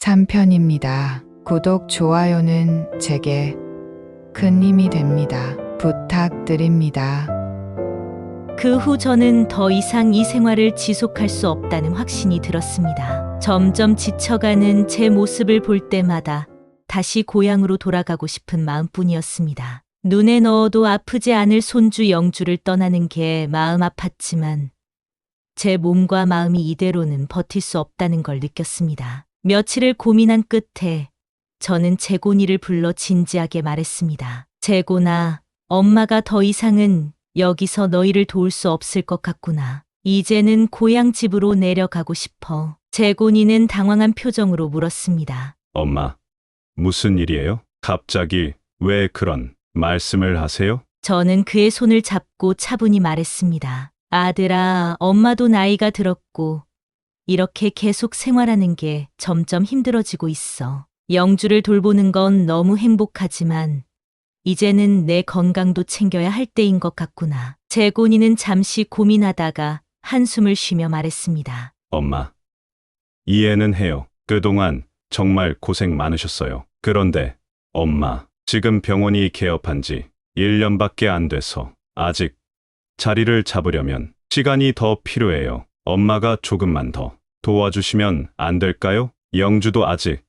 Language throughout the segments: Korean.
3편입니다. 구독, 좋아요는 제게 큰 힘이 됩니다. 부탁드립니다. 그 후 저는 더 이상 이 생활을 지속할 수 없다는 확신이 들었습니다. 점점 지쳐가는 제 모습을 볼 때마다 다시 고향으로 돌아가고 싶은 마음뿐이었습니다. 눈에 넣어도 아프지 않을 손주 영주를 떠나는 게 마음 아팠지만 제 몸과 마음이 이대로는 버틸 수 없다는 걸 느꼈습니다. 며칠을 고민한 끝에 저는 재곤이를 불러 진지하게 말했습니다. 재곤아, 엄마가 더 이상은 여기서 너희를 도울 수 없을 것 같구나. 이제는 고향 집으로 내려가고 싶어. 재곤이는 당황한 표정으로 물었습니다. 엄마, 무슨 일이에요? 갑자기 왜 그런 말씀을 하세요? 저는 그의 손을 잡고 차분히 말했습니다. 아들아, 엄마도 나이가 들었고 이렇게 계속 생활하는 게 점점 힘들어지고 있어. 영주를 돌보는 건 너무 행복하지만 이제는 내 건강도 챙겨야 할 때인 것 같구나. 재곤이는 잠시 고민하다가 한숨을 쉬며 말했습니다. 엄마, 이해는 해요. 그동안 정말 고생 많으셨어요. 그런데 엄마, 지금 병원이 개업한 지 1년밖에 안 돼서 아직 자리를 잡으려면 시간이 더 필요해요. 엄마가 조금만 더 도와주시면 안 될까요? 영주도 아직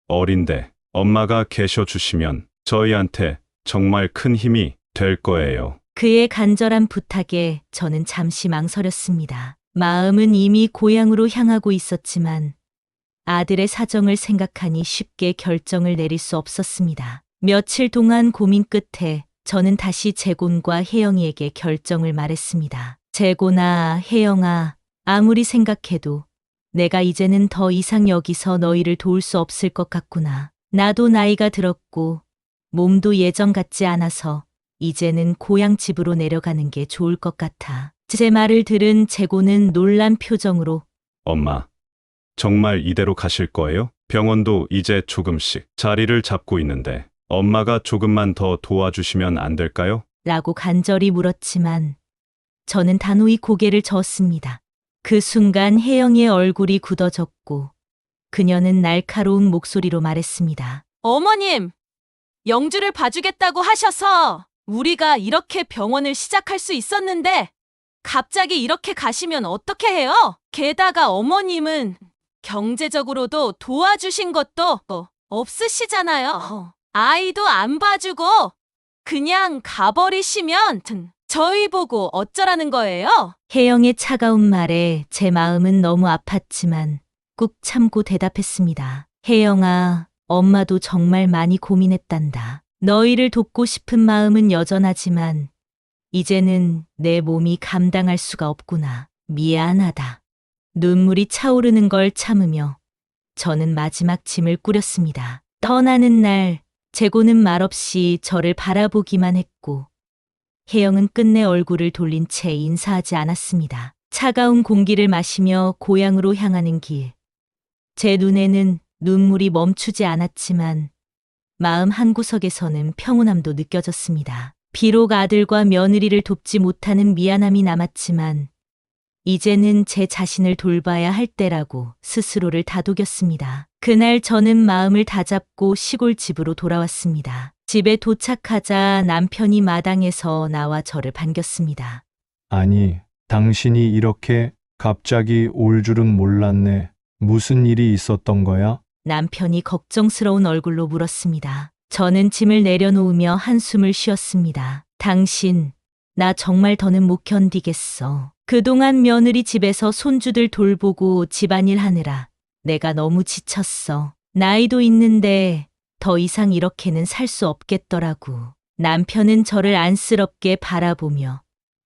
어린데 엄마가 계셔주시면 저희한테 정말 큰 힘이 될 거예요. 그의 간절한 부탁에 저는 잠시 망설였습니다. 마음은 이미 고향으로 향하고 있었지만 아들의 사정을 생각하니 쉽게 결정을 내릴 수 없었습니다. 며칠 동안 고민 끝에 저는 다시 재곤과 혜영이에게 결정을 말했습니다. 재곤아, 혜영아, 아무리 생각해도 내가 이제는 더 이상 여기서 너희를 도울 수 없을 것 같구나. 나도 나이가 들었고 몸도 예전 같지 않아서 이제는 고향 집으로 내려가는 게 좋을 것 같아. 제 말을 들은 재곤은 놀란 표정으로 엄마, 정말 이대로 가실 거예요? 병원도 이제 조금씩 자리를 잡고 있는데 엄마가 조금만 더 도와주시면 안 될까요? 라고 간절히 물었지만 저는 단호히 고개를 저었습니다. 그 순간 혜영이의 얼굴이 굳어졌고 그녀는 날카로운 목소리로 말했습니다. 어머님, 영주를 봐주겠다고 하셔서 우리가 이렇게 병원을 시작할 수 있었는데 갑자기 이렇게 가시면 어떻게 해요? 게다가 어머님은 경제적으로도 도와주신 것도 없으시잖아요. 아이도 안 봐주고 그냥 가버리시면 저희 보고 어쩌라는 거예요? 혜영의 차가운 말에 제 마음은 너무 아팠지만 꾹 참고 대답했습니다. 혜영아, 엄마도 정말 많이 고민했단다. 너희를 돕고 싶은 마음은 여전하지만 이제는 내 몸이 감당할 수가 없구나. 미안하다. 눈물이 차오르는 걸 참으며 저는 마지막 짐을 꾸렸습니다. 떠나는 날 재곤은 말없이 저를 바라보기만 했고 혜영은 끝내 얼굴을 돌린 채 인사하지 않았습니다. 차가운 공기를 마시며 고향으로 향하는 길. 제 눈에는 눈물이 멈추지 않았지만 마음 한구석에서는 평온함도 느껴졌습니다. 비록 아들과 며느리를 돕지 못하는 미안함이 남았지만 이제는 제 자신을 돌봐야 할 때라고 스스로를 다독였습니다. 그날 저는 마음을 다잡고 시골집으로 돌아왔습니다. 집에 도착하자 남편이 마당에서 나와 저를 반겼습니다. 아니, 당신이 이렇게 갑자기 올 줄은 몰랐네. 무슨 일이 있었던 거야? 남편이 걱정스러운 얼굴로 물었습니다. 저는 짐을 내려놓으며 한숨을 쉬었습니다. 당신, 나 정말 더는 못 견디겠어. 그동안 며느리 집에서 손주들 돌보고 집안일 하느라 내가 너무 지쳤어. 나이도 있는데 더 이상 이렇게는 살 수 없겠더라고. 남편은 저를 안쓰럽게 바라보며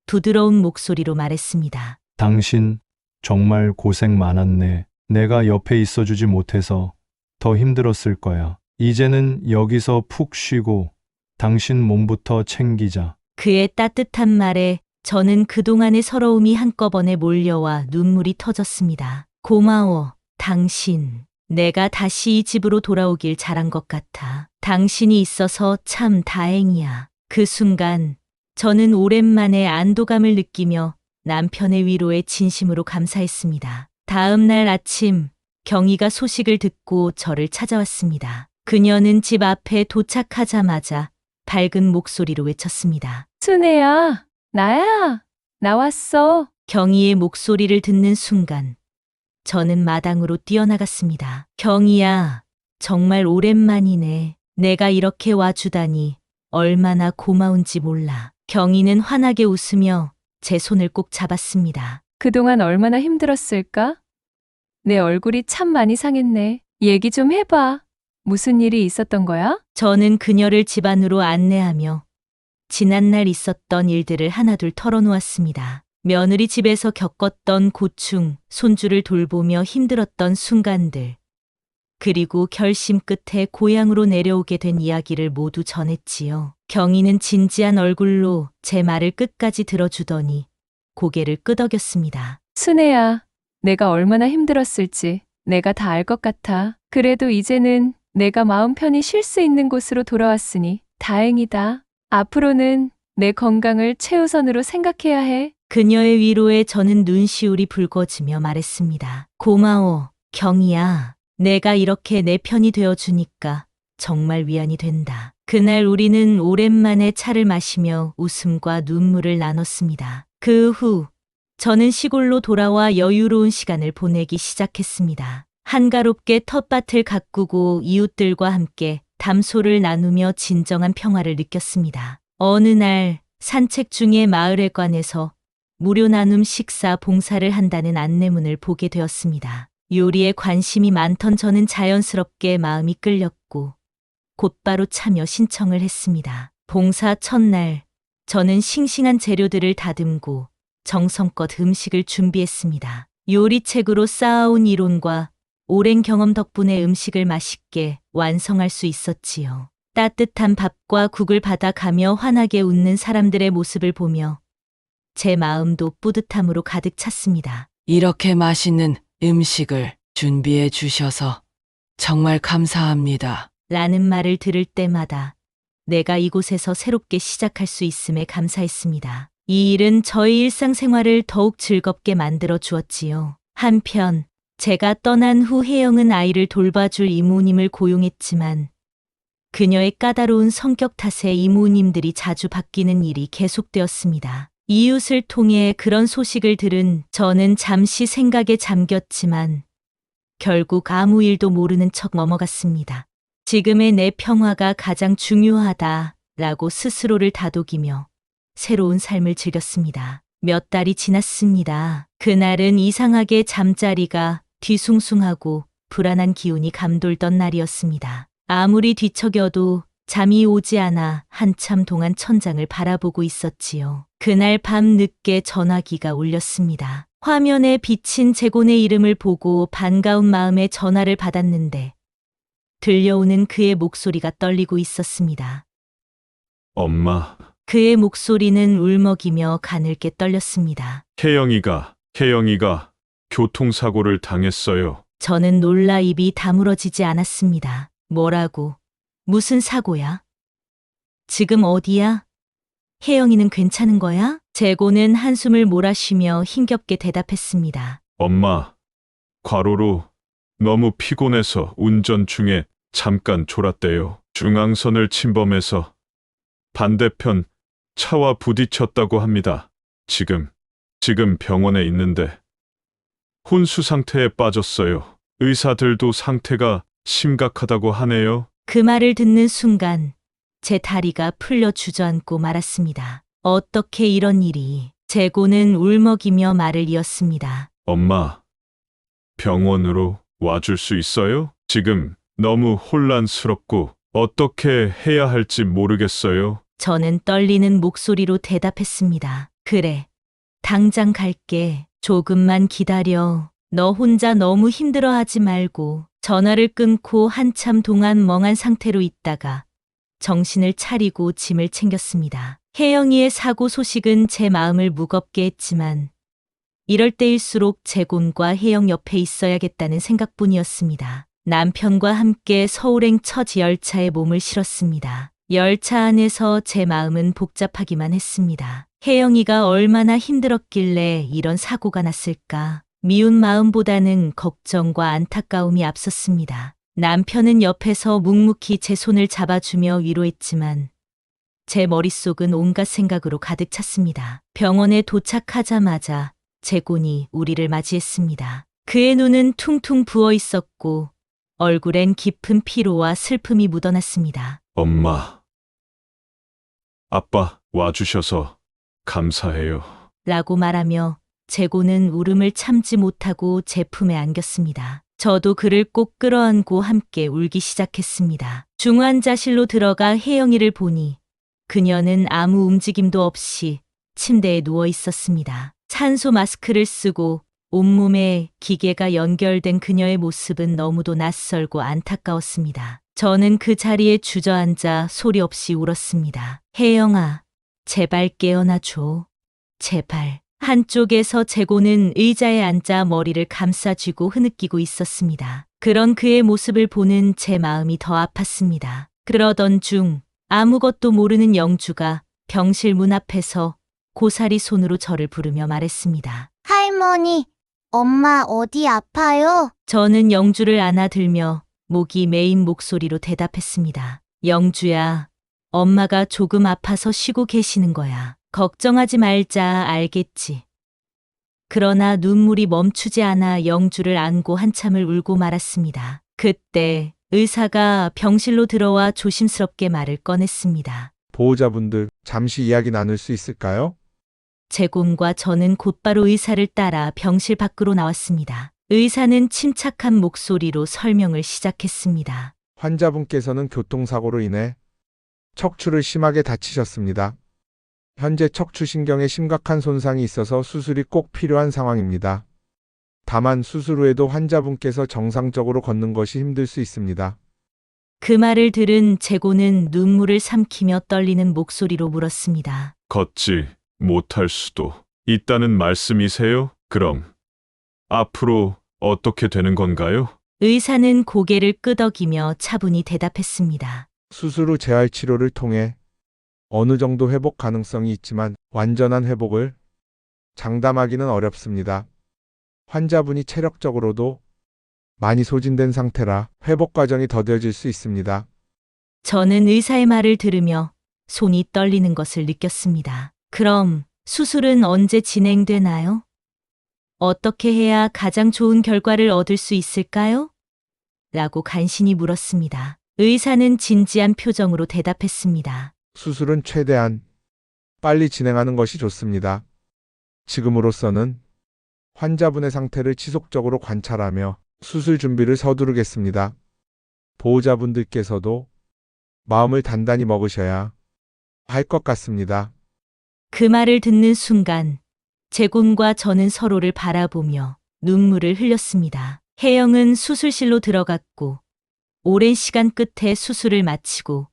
부드러운 목소리로 말했습니다. 당신 정말 고생 많았네. 내가 옆에 있어주지 못해서 더 힘들었을 거야. 이제는 여기서 푹 쉬고 당신 몸부터 챙기자. 그의 따뜻한 말에 저는 그동안의 서러움이 한꺼번에 몰려와 눈물이 터졌습니다. 고마워, 당신. 내가 다시 이 집으로 돌아오길 잘한 것 같아. 당신이 있어서 참 다행이야. 그 순간 저는 오랜만에 안도감을 느끼며 남편의 위로에 진심으로 감사했습니다. 다음 날 아침 경희가 소식을 듣고 저를 찾아왔습니다. 그녀는 집 앞에 도착하자마자 밝은 목소리로 외쳤습니다. 순애야, 나야. 나왔어. 경희의 목소리를 듣는 순간 저는 마당으로 뛰어나갔습니다. 경희야, 정말 오랜만이네. 내가 이렇게 와주다니 얼마나 고마운지 몰라. 경희는 환하게 웃으며 제 손을 꼭 잡았습니다. 그동안 얼마나 힘들었을까? 내 얼굴이 참 많이 상했네. 얘기 좀 해봐. 무슨 일이 있었던 거야? 저는 그녀를 집 안으로 안내하며 지난날 있었던 일들을 하나둘 털어놓았습니다. 며느리 집에서 겪었던 고충, 손주를 돌보며 힘들었던 순간들, 그리고 결심 끝에 고향으로 내려오게 된 이야기를 모두 전했지요. 경희는 진지한 얼굴로 제 말을 끝까지 들어주더니 고개를 끄덕였습니다. 순애야, 내가 얼마나 힘들었을지 내가 다 알 것 같아. 그래도 이제는 내가 마음 편히 쉴 수 있는 곳으로 돌아왔으니 다행이다. 앞으로는 내 건강을 최우선으로 생각해야 해. 그녀의 위로에 저는 눈시울이 붉어지며 말했습니다. 고마워, 경희야. 내가 이렇게 내 편이 되어주니까 정말 위안이 된다. 그날 우리는 오랜만에 차를 마시며 웃음과 눈물을 나눴습니다. 그 후 저는 시골로 돌아와 여유로운 시간을 보내기 시작했습니다. 한가롭게 텃밭을 가꾸고 이웃들과 함께 담소를 나누며 진정한 평화를 느꼈습니다. 어느 날 산책 중에 마을회관에서 무료 나눔 식사 봉사를 한다는 안내문을 보게 되었습니다. 요리에 관심이 많던 저는 자연스럽게 마음이 끌렸고 곧바로 참여 신청을 했습니다. 봉사 첫날, 저는 싱싱한 재료들을 다듬고 정성껏 음식을 준비했습니다. 요리책으로 쌓아온 이론과 오랜 경험 덕분에 음식을 맛있게 완성할 수 있었지요. 따뜻한 밥과 국을 받아가며 환하게 웃는 사람들의 모습을 보며 제 마음도 뿌듯함으로 가득 찼습니다. 이렇게 맛있는 음식을 준비해 주셔서 정말 감사합니다. 라는 말을 들을 때마다 내가 이곳에서 새롭게 시작할 수 있음에 감사했습니다. 이 일은 저의 일상생활을 더욱 즐겁게 만들어 주었지요. 한편 제가 떠난 후 혜영은 아이를 돌봐줄 이모님을 고용했지만 그녀의 까다로운 성격 탓에 이모님들이 자주 바뀌는 일이 계속되었습니다. 이웃을 통해 그런 소식을 들은 저는 잠시 생각에 잠겼지만 결국 아무 일도 모르는 척 넘어갔습니다. 지금의 내 평화가 가장 중요하다라고 스스로를 다독이며 새로운 삶을 즐겼습니다. 몇 달이 지났습니다. 그날은 이상하게 잠자리가 뒤숭숭하고 불안한 기운이 감돌던 날이었습니다. 아무리 뒤척여도 잠이 오지 않아 한참 동안 천장을 바라보고 있었지요. 그날 밤 늦게 전화기가 울렸습니다. 화면에 비친 재곤의 이름을 보고 반가운 마음에 전화를 받았는데 들려오는 그의 목소리가 떨리고 있었습니다. 엄마, 그의 목소리는 울먹이며 가늘게 떨렸습니다. 혜영이가 교통사고를 당했어요. 저는 놀라 입이 다물어지지 않았습니다. 뭐라고? 무슨 사고야? 지금 어디야? 혜영이는 괜찮은 거야? 재곤은 한숨을 몰아쉬며 힘겹게 대답했습니다. 엄마, 과로로 너무 피곤해서 운전 중에 잠깐 졸았대요. 중앙선을 침범해서 반대편 차와 부딪혔다고 합니다. 지금 병원에 있는데 혼수 상태에 빠졌어요. 의사들도 상태가 심각하다고 하네요. 그 말을 듣는 순간 제 다리가 풀려 주저앉고 말았습니다. 어떻게 이런 일이? 재곤은 울먹이며 말을 이었습니다. 엄마, 병원으로 와줄 수 있어요? 지금 너무 혼란스럽고 어떻게 해야 할지 모르겠어요. 저는 떨리는 목소리로 대답했습니다. 그래, 당장 갈게. 조금만 기다려. 너 혼자 너무 힘들어하지 말고. 전화를 끊고 한참 동안 멍한 상태로 있다가 정신을 차리고 짐을 챙겼습니다. 혜영이의 사고 소식은 제 마음을 무겁게 했지만 이럴 때일수록 재곤과 혜영 옆에 있어야겠다는 생각뿐이었습니다. 남편과 함께 서울행 첫 열차에 몸을 실었습니다. 열차 안에서 제 마음은 복잡하기만 했습니다. 혜영이가 얼마나 힘들었길래 이런 사고가 났을까? 미운 마음보다는 걱정과 안타까움이 앞섰습니다. 남편은 옆에서 묵묵히 제 손을 잡아주며 위로했지만 제 머릿속은 온갖 생각으로 가득 찼습니다. 병원에 도착하자마자 재곤이 우리를 맞이했습니다. 그의 눈은 퉁퉁 부어 있었고 얼굴엔 깊은 피로와 슬픔이 묻어났습니다. 엄마, 아빠 와주셔서 감사해요. 라고 말하며 재곤은 울음을 참지 못하고 제 품에 안겼습니다. 저도 그를 꼭 끌어안고 함께 울기 시작했습니다. 중환자실로 들어가 혜영이를 보니 그녀는 아무 움직임도 없이 침대에 누워 있었습니다. 산소 마스크를 쓰고 온몸에 기계가 연결된 그녀의 모습은 너무도 낯설고 안타까웠습니다. 저는 그 자리에 주저앉아 소리 없이 울었습니다. 혜영아, 제발 깨어나줘. 제발. 한쪽에서 재곤은 의자에 앉아 머리를 감싸쥐고 흐느끼고 있었습니다. 그런 그의 모습을 보는 제 마음이 더 아팠습니다. 그러던 중 아무것도 모르는 영주가 병실 문 앞에서 고사리 손으로 저를 부르며 말했습니다. 할머니, 엄마 어디 아파요? 저는 영주를 안아들며 목이 메인 목소리로 대답했습니다. 영주야, 엄마가 조금 아파서 쉬고 계시는 거야. 걱정하지 말자, 알겠지. 그러나 눈물이 멈추지 않아 영주를 안고 한참을 울고 말았습니다. 그때 의사가 병실로 들어와 조심스럽게 말을 꺼냈습니다. 보호자분들, 잠시 이야기 나눌 수 있을까요? 재곤과 저는 곧바로 의사를 따라 병실 밖으로 나왔습니다. 의사는 침착한 목소리로 설명을 시작했습니다. 환자분께서는 교통사고로 인해 척추를 심하게 다치셨습니다. 현재 척추신경에 심각한 손상이 있어서 수술이 꼭 필요한 상황입니다. 다만 수술 후에도 환자분께서 정상적으로 걷는 것이 힘들 수 있습니다. 그 말을 들은 재곤은 눈물을 삼키며 떨리는 목소리로 물었습니다. 걷지 못할 수도 있다는 말씀이세요? 그럼 앞으로 어떻게 되는 건가요? 의사는 고개를 끄덕이며 차분히 대답했습니다. 수술 후 재활 치료를 통해 어느 정도 회복 가능성이 있지만 완전한 회복을 장담하기는 어렵습니다. 환자분이 체력적으로도 많이 소진된 상태라 회복 과정이 더뎌질 수 있습니다. 저는 의사의 말을 들으며 손이 떨리는 것을 느꼈습니다. 그럼 수술은 언제 진행되나요? 어떻게 해야 가장 좋은 결과를 얻을 수 있을까요? 라고 간신히 물었습니다. 의사는 진지한 표정으로 대답했습니다. 수술은 최대한 빨리 진행하는 것이 좋습니다. 지금으로서는 환자분의 상태를 지속적으로 관찰하며 수술 준비를 서두르겠습니다. 보호자분들께서도 마음을 단단히 먹으셔야 할 것 같습니다. 그 말을 듣는 순간 재곤과 저는 서로를 바라보며 눈물을 흘렸습니다. 혜영은 수술실로 들어갔고 오랜 시간 끝에 수술을 마치고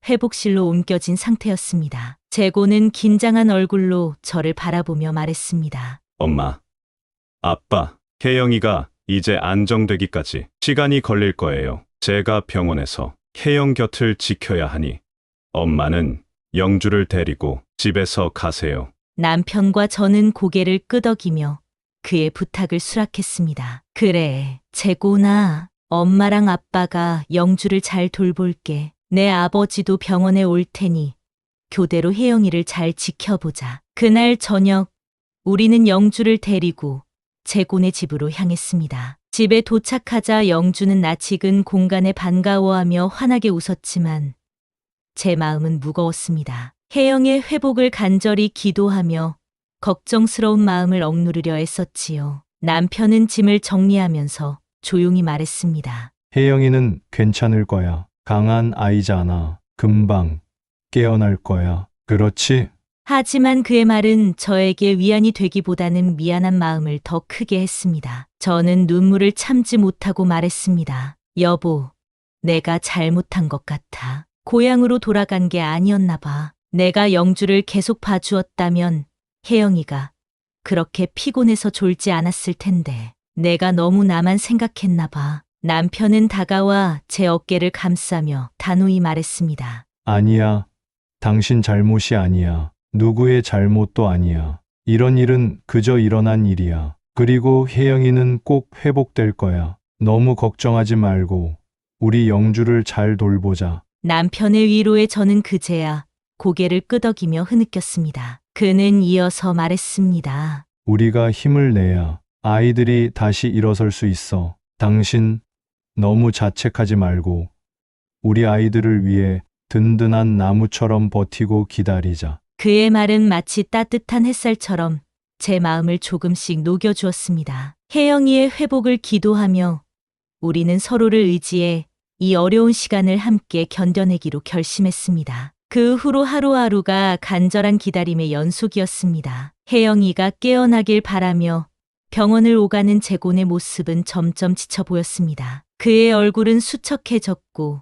회복실로 옮겨진 상태였습니다. 재곤은 긴장한 얼굴로 저를 바라보며 말했습니다. 엄마, 아빠, 혜영이가 이제 안정되기까지 시간이 걸릴 거예요. 제가 병원에서 혜영 곁을 지켜야 하니 엄마는 영주를 데리고 집에서 가세요. 남편과 저는 고개를 끄덕이며 그의 부탁을 수락했습니다. 그래, 재곤아, 엄마랑 아빠가 영주를 잘 돌볼게. 내 아버지도 병원에 올 테니 교대로 혜영이를 잘 지켜보자. 그날 저녁 우리는 영주를 데리고 재곤의 집으로 향했습니다. 집에 도착하자 영주는 낯익은 공간에 반가워하며 환하게 웃었지만 제 마음은 무거웠습니다. 혜영의 회복을 간절히 기도하며 걱정스러운 마음을 억누르려 애썼지요. 남편은 짐을 정리하면서 조용히 말했습니다. 혜영이는 괜찮을 거야. 강한 아이잖아. 금방 깨어날 거야. 그렇지? 하지만 그의 말은 저에게 위안이 되기보다는 미안한 마음을 더 크게 했습니다. 저는 눈물을 참지 못하고 말했습니다. 여보, 내가 잘못한 것 같아. 고향으로 돌아간 게 아니었나 봐. 내가 영주를 계속 봐주었다면 혜영이가 그렇게 피곤해서 졸지 않았을 텐데 내가 너무 나만 생각했나 봐. 남편은 다가와 제 어깨를 감싸며 단호히 말했습니다. 아니야. 당신 잘못이 아니야. 누구의 잘못도 아니야. 이런 일은 그저 일어난 일이야. 그리고 혜영이는 꼭 회복될 거야. 너무 걱정하지 말고 우리 영주를 잘 돌보자. 남편의 위로에 저는 그제야 고개를 끄덕이며 흐느꼈습니다. 그는 이어서 말했습니다. 우리가 힘을 내야 아이들이 다시 일어설 수 있어. 당신 너무 자책하지 말고 우리 아이들을 위해 든든한 나무처럼 버티고 기다리자. 그의 말은 마치 따뜻한 햇살처럼 제 마음을 조금씩 녹여주었습니다. 혜영이의 회복을 기도하며 우리는 서로를 의지해 이 어려운 시간을 함께 견뎌내기로 결심했습니다. 그 후로 하루하루가 간절한 기다림의 연속이었습니다. 혜영이가 깨어나길 바라며 병원을 오가는 재곤의 모습은 점점 지쳐 보였습니다. 그의 얼굴은 수척해졌고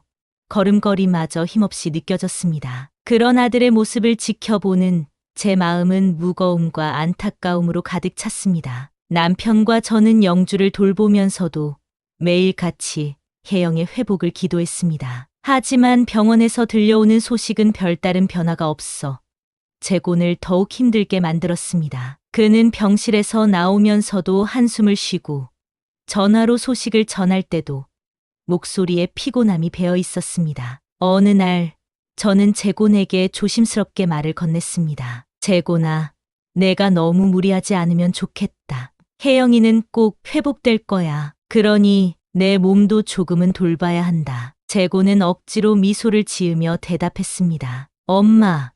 걸음걸이마저 힘없이 느껴졌습니다. 그런 아들의 모습을 지켜보는 제 마음은 무거움과 안타까움으로 가득 찼습니다. 남편과 저는 영주를 돌보면서도 매일 같이 혜영의 회복을 기도했습니다. 하지만 병원에서 들려오는 소식은 별다른 변화가 없어 재곤을 더욱 힘들게 만들었습니다. 그는 병실에서 나오면서도 한숨을 쉬고 전화로 소식을 전할 때도 목소리에 피곤함이 배어 있었습니다. 어느 날 저는 재곤에게 조심스럽게 말을 건넸습니다. 재곤아, 내가 너무 무리하지 않으면 좋겠다. 혜영이는 꼭 회복될 거야. 그러니 내 몸도 조금은 돌봐야 한다. 재곤은 억지로 미소를 지으며 대답했습니다. 엄마,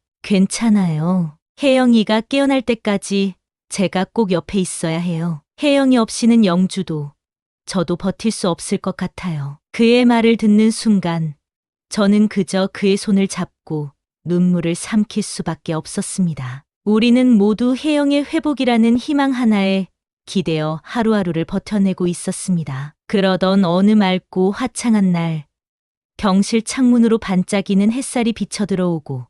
괜찮아요. 혜영이가 깨어날 때까지 제가 꼭 옆에 있어야 해요. 혜영이 없이는 영주도 저도 버틸 수 없을 것 같아요. 그의 말을 듣는 순간 저는 그저 그의 손을 잡고 눈물을 삼킬 수밖에 없었습니다. 우리는 모두 혜영의 회복이라는 희망 하나에 기대어 하루하루를 버텨내고 있었습니다. 그러던 어느 맑고 화창한 날, 병실 창문으로 반짝이는 햇살이 비쳐들어오고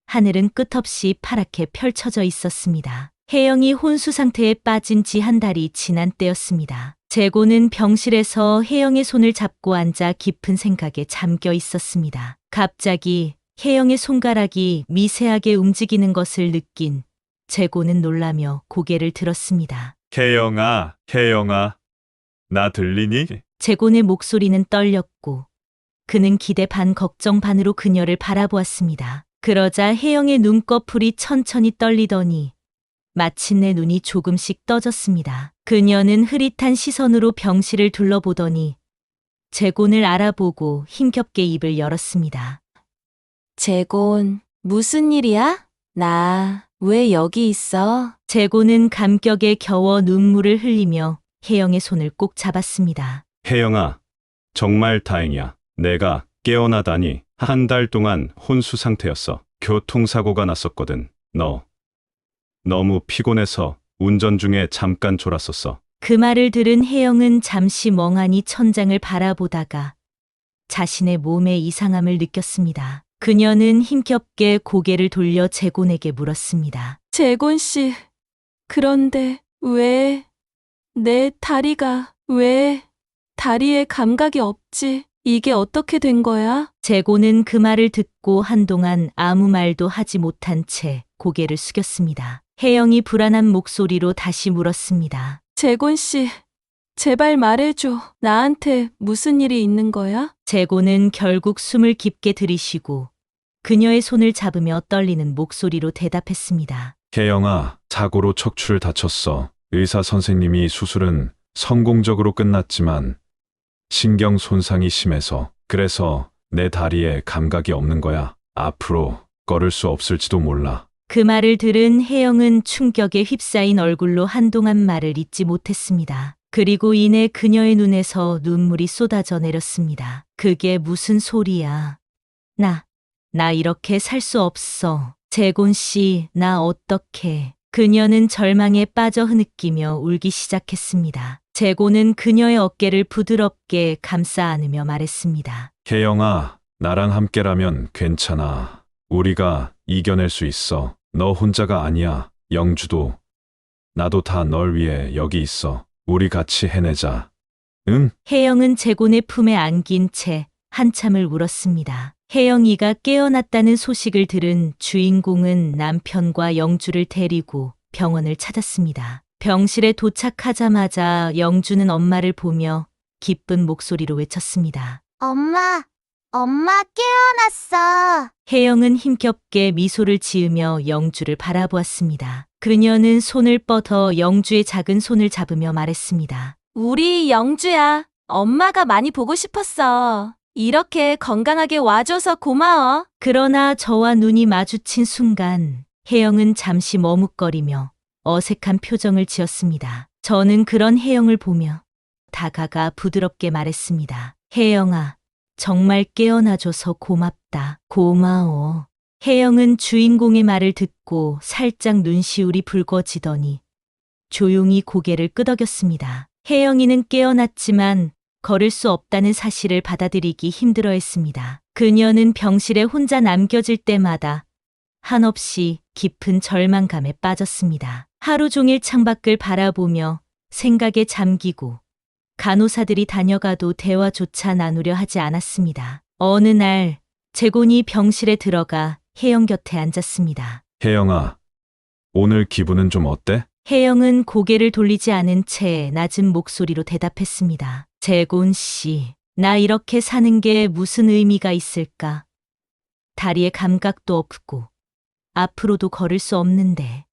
하늘은 끝없이 파랗게 펼쳐져 있었습니다. 혜영이 혼수 상태에 빠진 지 한 달이 지난 때였습니다. 재곤은 병실에서 혜영의 손을 잡고 앉아 깊은 생각에 잠겨 있었습니다. 갑자기 혜영의 손가락이 미세하게 움직이는 것을 느낀 재곤은 놀라며 고개를 들었습니다. 혜영아, 혜영아, 나 들리니? 재곤의 목소리는 떨렸고 그는 기대 반 걱정 반으로 그녀를 바라보았습니다. 그러자 혜영의 눈꺼풀이 천천히 떨리더니 마침내 눈이 조금씩 떠졌습니다. 그녀는 흐릿한 시선으로 병실을 둘러보더니 재곤을 알아보고 힘겹게 입을 열었습니다. 재곤, 무슨 일이야? 나 왜 여기 있어? 재곤은 감격에 겨워 눈물을 흘리며 혜영의 손을 꼭 잡았습니다. 혜영아, 정말 다행이야. 내가 깨어나다니. 한 달 동안 혼수 상태였어. 교통사고가 났었거든. 너무 피곤해서 운전 중에 잠깐 졸았었어. 그 말을 들은 혜영은 잠시 멍하니 천장을 바라보다가 자신의 몸의 이상함을 느꼈습니다. 그녀는 힘겹게 고개를 돌려 재곤에게 물었습니다. 재곤 씨, 그런데 왜 내 다리가 왜 다리에 감각이 없지? 이게 어떻게 된 거야? 재곤은 그 말을 듣고 한동안 아무 말도 하지 못한 채 고개를 숙였습니다. 혜영이 불안한 목소리로 다시 물었습니다. 재곤 씨, 제발 말해줘. 나한테 무슨 일이 있는 거야? 재곤은 결국 숨을 깊게 들이쉬고 그녀의 손을 잡으며 떨리는 목소리로 대답했습니다. 혜영아, 사고로 척추를 다쳤어. 의사 선생님이 수술은 성공적으로 끝났지만 신경 손상이 심해서 그래서 내 다리에 감각이 없는 거야. 앞으로 걸을 수 없을지도 몰라. 그 말을 들은 혜영은 충격에 휩싸인 얼굴로 한동안 말을 잇지 못했습니다. 그리고 이내 그녀의 눈에서 눈물이 쏟아져 내렸습니다. 그게 무슨 소리야. 나 이렇게 살 수 없어. 재곤 씨, 나 어떡해. 그녀는 절망에 빠져 흐느끼며 울기 시작했습니다. 재곤은 그녀의 어깨를 부드럽게 감싸 안으며 말했습니다. 혜영아, 나랑 함께라면 괜찮아. 우리가 이겨낼 수 있어. 너 혼자가 아니야. 영주도, 나도 다 널 위해 여기 있어. 우리 같이 해내자. 응? 혜영은 재곤의 품에 안긴 채 한참을 울었습니다. 혜영이가 깨어났다는 소식을 들은 주인공은 남편과 영주를 데리고 병원을 찾았습니다. 병실에 도착하자마자 영주는 엄마를 보며 기쁜 목소리로 외쳤습니다. 엄마, 엄마 깨어났어. 혜영은 힘겹게 미소를 지으며 영주를 바라보았습니다. 그녀는 손을 뻗어 영주의 작은 손을 잡으며 말했습니다. 우리 영주야, 엄마가 많이 보고 싶었어. 이렇게 건강하게 와줘서 고마워. 그러나 저와 눈이 마주친 순간 혜영은 잠시 머뭇거리며 어색한 표정을 지었습니다. 저는 그런 혜영을 보며 다가가 부드럽게 말했습니다. 혜영아, 정말 깨어나줘서 고맙다. 고마워. 혜영은 주인공의 말을 듣고 살짝 눈시울이 붉어지더니 조용히 고개를 끄덕였습니다. 혜영이는 깨어났지만 걸을 수 없다는 사실을 받아들이기 힘들어했습니다. 그녀는 병실에 혼자 남겨질 때마다 한없이 깊은 절망감에 빠졌습니다. 하루 종일 창밖을 바라보며 생각에 잠기고 간호사들이 다녀가도 대화조차 나누려 하지 않았습니다. 어느 날 재곤이 병실에 들어가 혜영 곁에 앉았습니다. 혜영아, 오늘 기분은 좀 어때? 혜영은 고개를 돌리지 않은 채 낮은 목소리로 대답했습니다. 재곤 씨, 나 이렇게 사는 게 무슨 의미가 있을까? 다리에 감각도 없고 앞으로도 걸을 수 없는데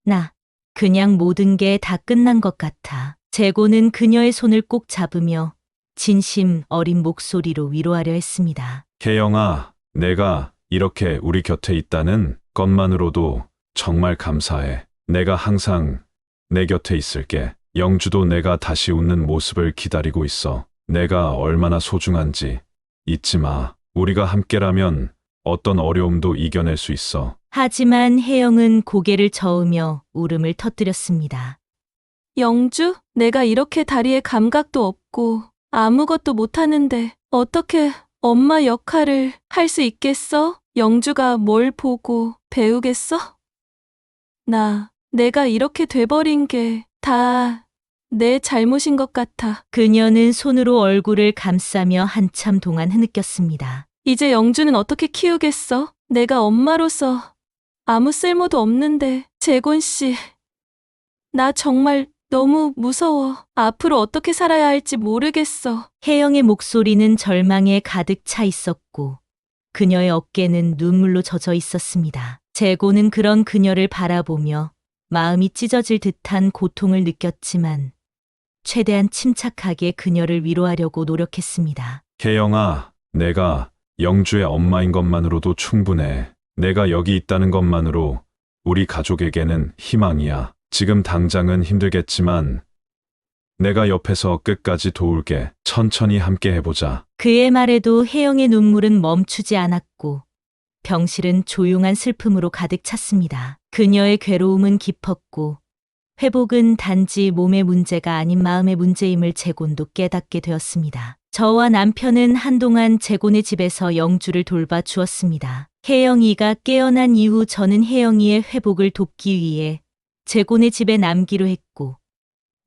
나 그냥 모든 게 다 끝난 것 같아. 재곤은 그녀의 손을 꼭 잡으며 진심 어린 목소리로 위로하려 했습니다. 혜영아, 내가 이렇게 우리 곁에 있다는 것만으로도 정말 감사해. 내가 항상 내 곁에 있을게. 영주도 내가 다시 웃는 모습을 기다리고 있어. 내가 얼마나 소중한지 잊지 마. 우리가 함께라면 어떤 어려움도 이겨낼 수 있어. 하지만 혜영은 고개를 저으며 울음을 터뜨렸습니다. 영주, 내가 이렇게 다리에 감각도 없고 아무것도 못하는데 어떻게 엄마 역할을 할 수 있겠어? 영주가 뭘 보고 배우겠어? 내가 이렇게 돼버린 게 다 내 잘못인 것 같아. 그녀는 손으로 얼굴을 감싸며 한참 동안 흐느꼈습니다. 이제 영주는 어떻게 키우겠어? 내가 엄마로서 아무 쓸모도 없는데. 재곤 씨, 나 정말 너무 무서워. 앞으로 어떻게 살아야 할지 모르겠어. 혜영의 목소리는 절망에 가득 차 있었고 그녀의 어깨는 눈물로 젖어 있었습니다. 재곤은 그런 그녀를 바라보며 마음이 찢어질 듯한 고통을 느꼈지만 최대한 침착하게 그녀를 위로하려고 노력했습니다. 혜영아, 내가 영주의 엄마인 것만으로도 충분해. 내가 여기 있다는 것만으로 우리 가족에게는 희망이야. 지금 당장은 힘들겠지만 내가 옆에서 끝까지 도울게. 천천히 함께 해보자. 그의 말에도 혜영의 눈물은 멈추지 않았고 병실은 조용한 슬픔으로 가득 찼습니다. 그녀의 괴로움은 깊었고 회복은 단지 몸의 문제가 아닌 마음의 문제임을 재곤도 깨닫게 되었습니다. 저와 남편은 한동안 재곤의 집에서 영주를 돌봐 주었습니다. 혜영이가 깨어난 이후 저는 혜영이의 회복을 돕기 위해 재곤의 집에 남기로 했고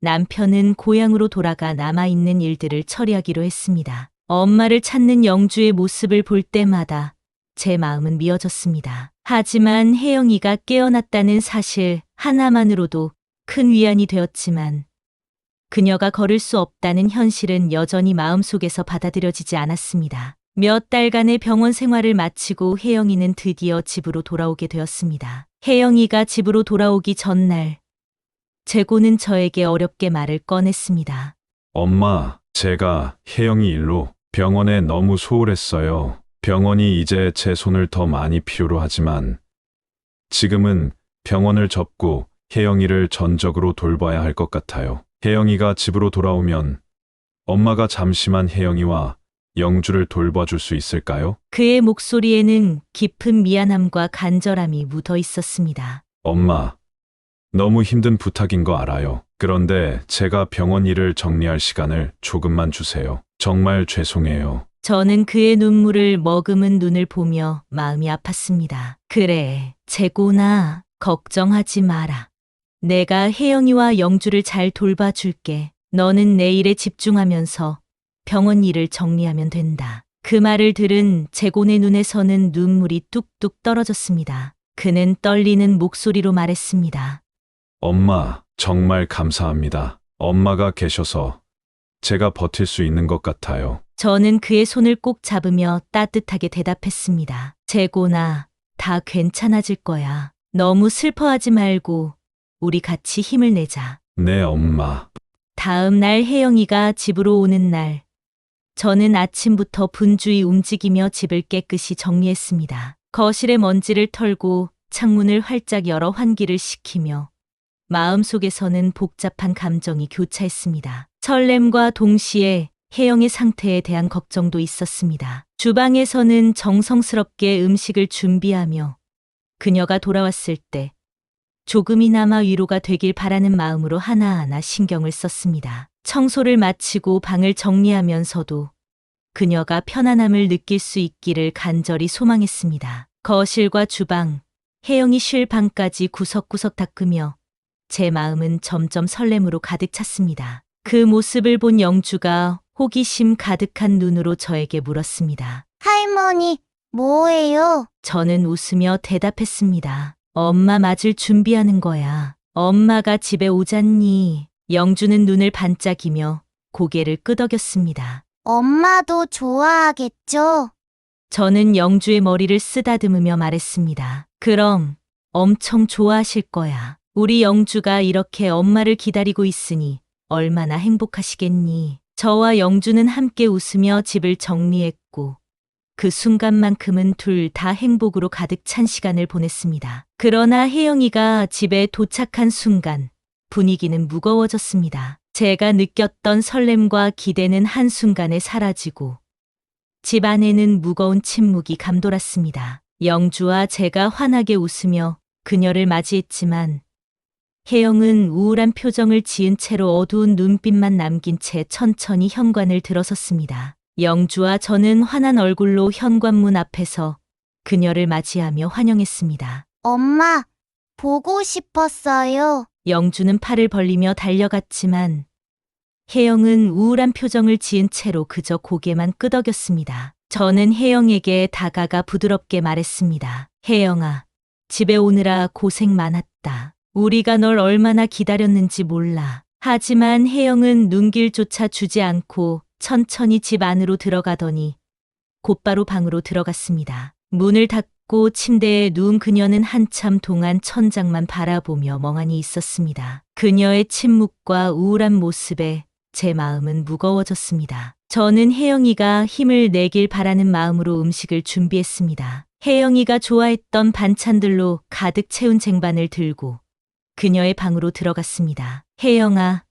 남편은 고향으로 돌아가 남아있는 일들을 처리하기로 했습니다. 엄마를 찾는 영주의 모습을 볼 때마다 제 마음은 미어졌습니다. 하지만 혜영이가 깨어났다는 사실 하나만으로도 큰 위안이 되었지만 그녀가 걸을 수 없다는 현실은 여전히 마음속에서 받아들여지지 않았습니다. 몇 달간의 병원 생활을 마치고 혜영이는 드디어 집으로 돌아오게 되었습니다. 혜영이가 집으로 돌아오기 전날 재곤은 저에게 어렵게 말을 꺼냈습니다. 엄마, 제가 혜영이 일로 병원에 너무 소홀했어요. 병원이 이제 제 손을 더 많이 필요로 하지만 지금은 병원을 접고 혜영이를 전적으로 돌봐야 할 것 같아요. 혜영이가 집으로 돌아오면 엄마가 잠시만 혜영이와 영주를 돌봐줄 수 있을까요? 그의 목소리에는 깊은 미안함과 간절함이 묻어 있었습니다. 엄마, 너무 힘든 부탁인 거 알아요. 그런데 제가 병원 일을 정리할 시간을 조금만 주세요. 정말 죄송해요. 저는 그의 눈물을 머금은 눈을 보며 마음이 아팠습니다. 그래, 재곤아, 걱정하지 마라. 내가 혜영이와 영주를 잘 돌봐줄게. 너는 내 일에 집중하면서 병원 일을 정리하면 된다. 그 말을 들은 재곤의 눈에서는 눈물이 뚝뚝 떨어졌습니다. 그는 떨리는 목소리로 말했습니다. 엄마, 정말 감사합니다. 엄마가 계셔서 제가 버틸 수 있는 것 같아요. 저는 그의 손을 꼭 잡으며 따뜻하게 대답했습니다. 재곤아, 다 괜찮아질 거야. 너무 슬퍼하지 말고 우리 같이 힘을 내자. 네, 엄마. 다음 날 혜영이가 집으로 오는 날, 저는 아침부터 분주히 움직이며 집을 깨끗이 정리했습니다. 거실의 먼지를 털고 창문을 활짝 열어 환기를 시키며 마음속에서는 복잡한 감정이 교차했습니다. 설렘과 동시에 혜영의 상태에 대한 걱정도 있었습니다. 주방에서는 정성스럽게 음식을 준비하며 그녀가 돌아왔을 때 조금이나마 위로가 되길 바라는 마음으로 하나하나 신경을 썼습니다. 청소를 마치고 방을 정리하면서도 그녀가 편안함을 느낄 수 있기를 간절히 소망했습니다. 거실과 주방, 혜영이 쉴 방까지 구석구석 닦으며 제 마음은 점점 설렘으로 가득 찼습니다. 그 모습을 본 영주가 호기심 가득한 눈으로 저에게 물었습니다. 할머니, 뭐해요? 저는 웃으며 대답했습니다. 엄마 맞을 준비하는 거야. 엄마가 집에 오잖니. 영주는 눈을 반짝이며 고개를 끄덕였습니다. 엄마도 좋아하겠죠? 저는 영주의 머리를 쓰다듬으며 말했습니다. 그럼 엄청 좋아하실 거야. 우리 영주가 이렇게 엄마를 기다리고 있으니 얼마나 행복하시겠니. 저와 영주는 함께 웃으며 집을 정리했고 그 순간만큼은 둘 다 행복으로 가득 찬 시간을 보냈습니다. 그러나 혜영이가 집에 도착한 순간 분위기는 무거워졌습니다. 제가 느꼈던 설렘과 기대는 한순간에 사라지고 집 안에는 무거운 침묵이 감돌았습니다. 영주와 제가 환하게 웃으며 그녀를 맞이했지만 혜영은 우울한 표정을 지은 채로 어두운 눈빛만 남긴 채 천천히 현관을 들어섰습니다. 영주와 저는 환한 얼굴로 현관문 앞에서 그녀를 맞이하며 환영했습니다. 엄마, 보고 싶었어요. 영주는 팔을 벌리며 달려갔지만 혜영은 우울한 표정을 지은 채로 그저 고개만 끄덕였습니다. 저는 혜영에게 다가가 부드럽게 말했습니다. 혜영아, 집에 오느라 고생 많았다. 우리가 널 얼마나 기다렸는지 몰라. 하지만 혜영은 눈길조차 주지 않고 천천히 집 안으로 들어가더니 곧바로 방으로 들어갔습니다. 문을 닫고 침대에 누운 그녀는 한참 동안 천장만 바라보며 멍하니 있었습니다. 그녀의 침묵과 우울한 모습에 제 마음은 무거워졌습니다. 저는 혜영이가 힘을 내길 바라는 마음으로 음식을 준비했습니다. 혜영이가 좋아했던 반찬들로 가득 채운 쟁반을 들고 그녀의 방으로 들어갔습니다. 혜영아,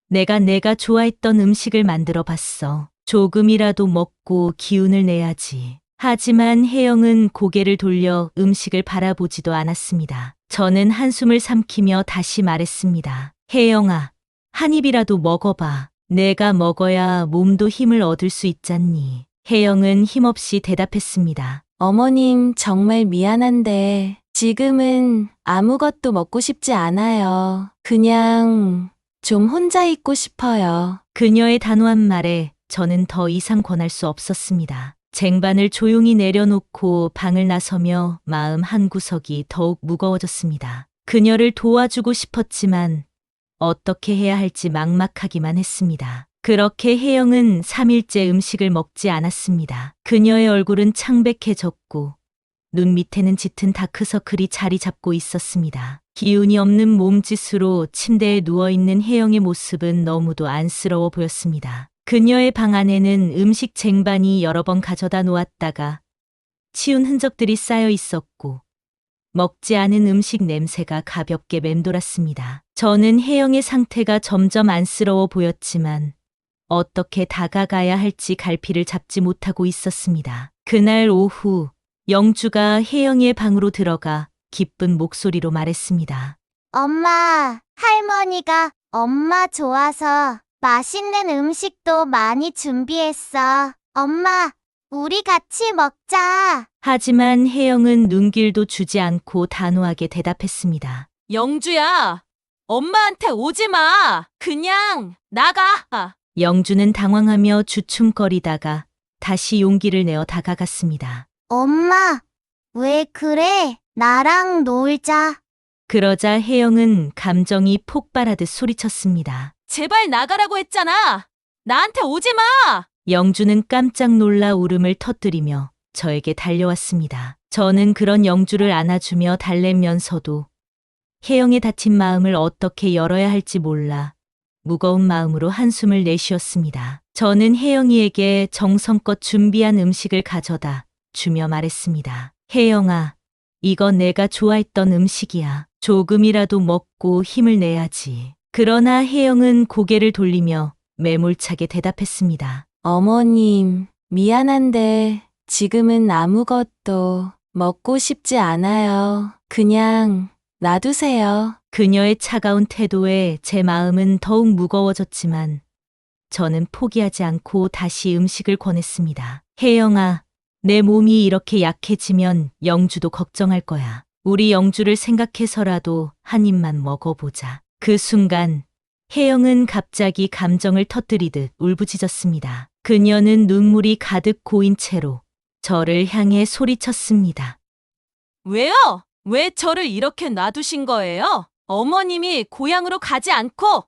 내가 좋아했던 음식을 만들어 봤어. 조금이라도 먹고 기운을 내야지. 하지만 혜영은 고개를 돌려 음식을 바라보지도 않았습니다. 저는 한숨을 삼키며 다시 말했습니다. 혜영아, 한 입이라도 먹어봐. 내가 먹어야 몸도 힘을 얻을 수 있잖니. 혜영은 힘없이 대답했습니다. 어머님, 정말 미안한데 지금은 아무것도 먹고 싶지 않아요. 그냥 좀 혼자 있고 싶어요. 그녀의 단호한 말에 저는 더 이상 권할 수 없었습니다. 쟁반을 조용히 내려놓고 방을 나서며 마음 한구석이 더욱 무거워졌습니다. 그녀를 도와주고 싶었지만 어떻게 해야 할지 막막하기만 했습니다. 그렇게 혜영은 3일째 음식을 먹지 않았습니다. 그녀의 얼굴은 창백해졌고 눈 밑에는 짙은 다크서클이 자리 잡고 있었습니다. 기운이 없는 몸짓으로 침대에 누워있는 혜영의 모습은 너무도 안쓰러워 보였습니다. 그녀의 방 안에는 음식 쟁반이 여러 번 가져다 놓았다가 치운 흔적들이 쌓여 있었고 먹지 않은 음식 냄새가 가볍게 맴돌았습니다. 저는 혜영의 상태가 점점 안쓰러워 보였지만 어떻게 다가가야 할지 갈피를 잡지 못하고 있었습니다. 그날 오후 영주가 혜영이의 방으로 들어가 기쁜 목소리로 말했습니다. 엄마, 할머니가 엄마 좋아서 맛있는 음식도 많이 준비했어. 엄마, 우리 같이 먹자. 하지만 혜영은 눈길도 주지 않고 단호하게 대답했습니다. 영주야, 엄마한테 오지 마. 그냥 나가. 영주는 당황하며 주춤거리다가 다시 용기를 내어 다가갔습니다. 엄마, 왜 그래? 나랑 놀자. 그러자 혜영은 감정이 폭발하듯 소리쳤습니다. 제발 나가라고 했잖아. 나한테 오지 마. 영주는 깜짝 놀라 울음을 터뜨리며 저에게 달려왔습니다. 저는 그런 영주를 안아주며 달래면서도 혜영의 다친 마음을 어떻게 열어야 할지 몰라 무거운 마음으로 한숨을 내쉬었습니다. 저는 혜영이에게 정성껏 준비한 음식을 가져다 주며 말했습니다. 혜영아, 이건 내가 좋아했던 음식이야. 조금이라도 먹고 힘을 내야지. 그러나 혜영은 고개를 돌리며 매몰차게 대답했습니다. 어머님, 미안한데 지금은 아무것도 먹고 싶지 않아요. 그냥 놔두세요. 그녀의 차가운 태도에 제 마음은 더욱 무거워졌지만 저는 포기하지 않고 다시 음식을 권했습니다. 혜영아, 내 몸이 이렇게 약해지면 영주도 걱정할 거야. 우리 영주를 생각해서라도 한 입만 먹어보자. 그 순간 혜영은 갑자기 감정을 터뜨리듯 울부짖었습니다. 그녀는 눈물이 가득 고인 채로 저를 향해 소리쳤습니다. 왜요? 왜 저를 이렇게 놔두신 거예요? 어머님이 고향으로 가지 않고